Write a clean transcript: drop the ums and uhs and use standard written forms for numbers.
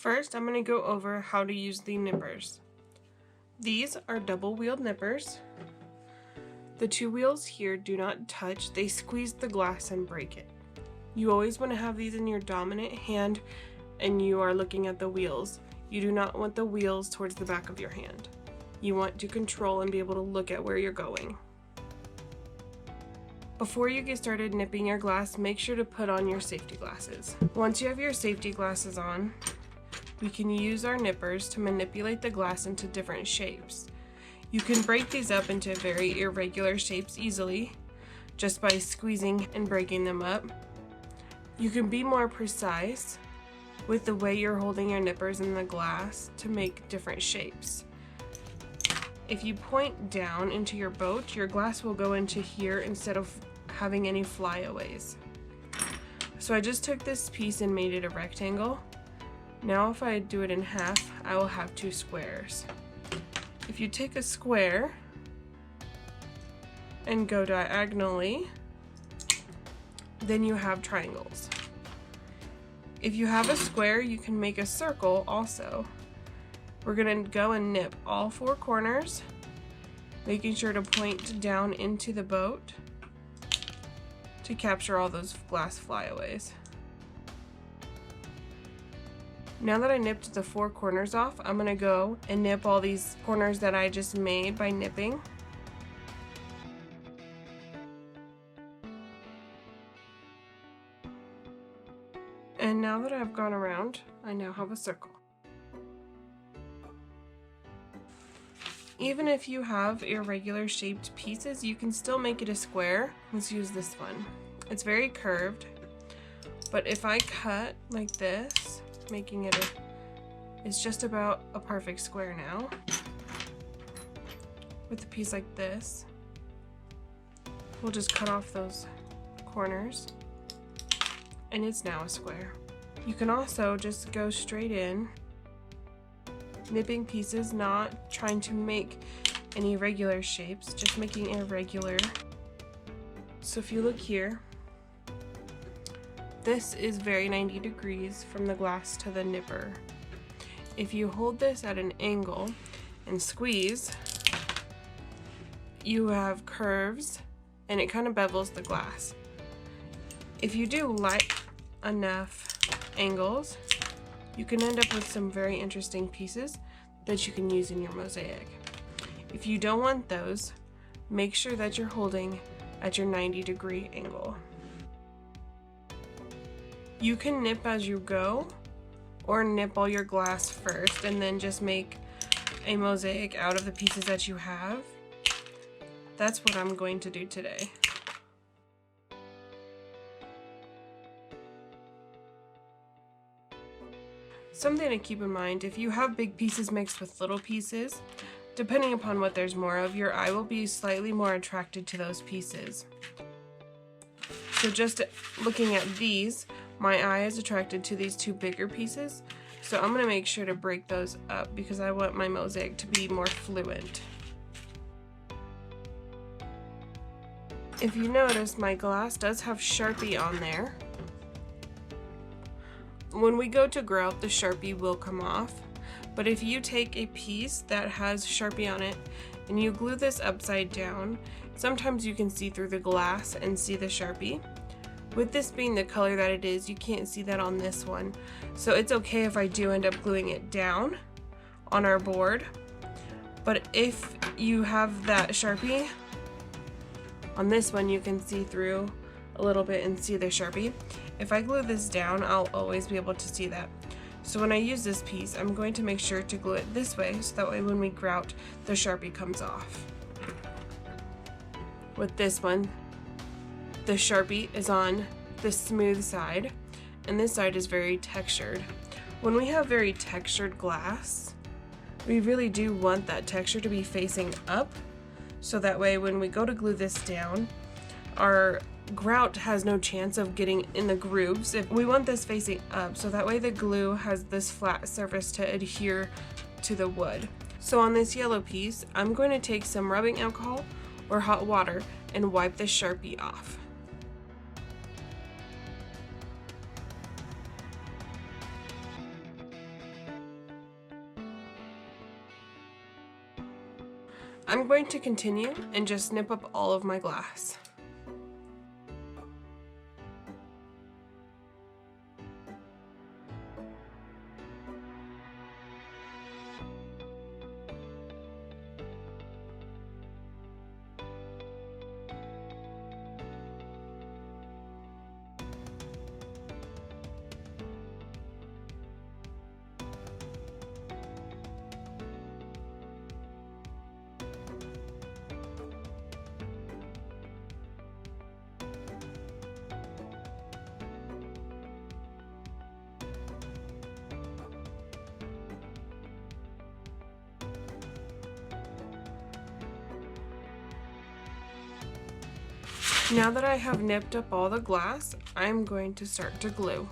First, I'm going to go over how to use the nippers. These are double-wheeled nippers. The two wheels here do not touch, they squeeze the glass and break it. You always want to have these in your dominant hand and you are looking at the wheels. You do not want the wheels towards the back of your hand. You want to control and be able to look at where you're going. Before you get started nipping your glass, make sure to put on your safety glasses. Once you have your safety glasses on, we can use our nippers to manipulate the glass into different shapes. You can break these up into very irregular shapes easily, just by squeezing and breaking them up. You can be more precise with the way you're holding your nippers in the glass to make different shapes. If you point down into your boat, your glass will go into here instead of having any flyaways. So I just took this piece and made it a rectangle. Now if I do it in half, I will have two squares. If you take a square and go diagonally, then you have triangles. If you have a square, you can make a circle also. We're going to go and nip all four corners, making sure to point down into the boat to capture all those glass flyaways. Now that I nipped the four corners off, I'm going to go and nip all these corners that I just made by nipping. And now that I've gone around, I now have a circle. Even if you have irregular shaped pieces, you can still make it a square. Let's use this one. It's very curved, but if I cut like this, making it it's just about a perfect square now. With a piece like this, we'll just cut off those corners, and it's now a square. You can also just go straight in, nipping pieces, not trying to make any regular shapes, just making irregular. So if you look here, this is very 90 degrees from the glass to the nipper. If you hold this at an angle and squeeze, you have curves and it kind of bevels the glass. If you do light enough angles, you can end up with some very interesting pieces that you can use in your mosaic. If you don't want those, make sure that you're holding at your 90-degree angle. You can nip as you go, or nip all your glass first and then just make a mosaic out of the pieces that you have. That's what I'm going to do today. Something to keep in mind, if you have big pieces mixed with little pieces, depending upon what there's more of, your eye will be slightly more attracted to those pieces. So just looking at these, my eye is attracted to these two bigger pieces, so I'm going to make sure to break those up because I want my mosaic to be more fluent. If you notice, my glass does have Sharpie on there. When we go to grout, the Sharpie will come off, but if you take a piece that has Sharpie on it and you glue this upside down, sometimes you can see through the glass and see the Sharpie. With this being the color that it is, you can't see that on this one, so it's okay if I do end up gluing it down on our board. But if you have that Sharpie on this one, you can see through a little bit and see the Sharpie. If I glue this down, I'll always be able to see that. So when I use this piece, I'm going to make sure to glue it this way, so that way when we grout, the Sharpie comes off. With this one, the Sharpie is on the smooth side, and this side is very textured. When we have very textured glass, we really do want that texture to be facing up, so that way when we go to glue this down, our grout has no chance of getting in the grooves. If we want this facing up, so that way the glue has this flat surface to adhere to the wood. So on this yellow piece, I'm going to take some rubbing alcohol or hot water and wipe the Sharpie off. I'm going to continue and just nip up all of my glass. Now that I have nipped up all the glass, I'm going to start to glue.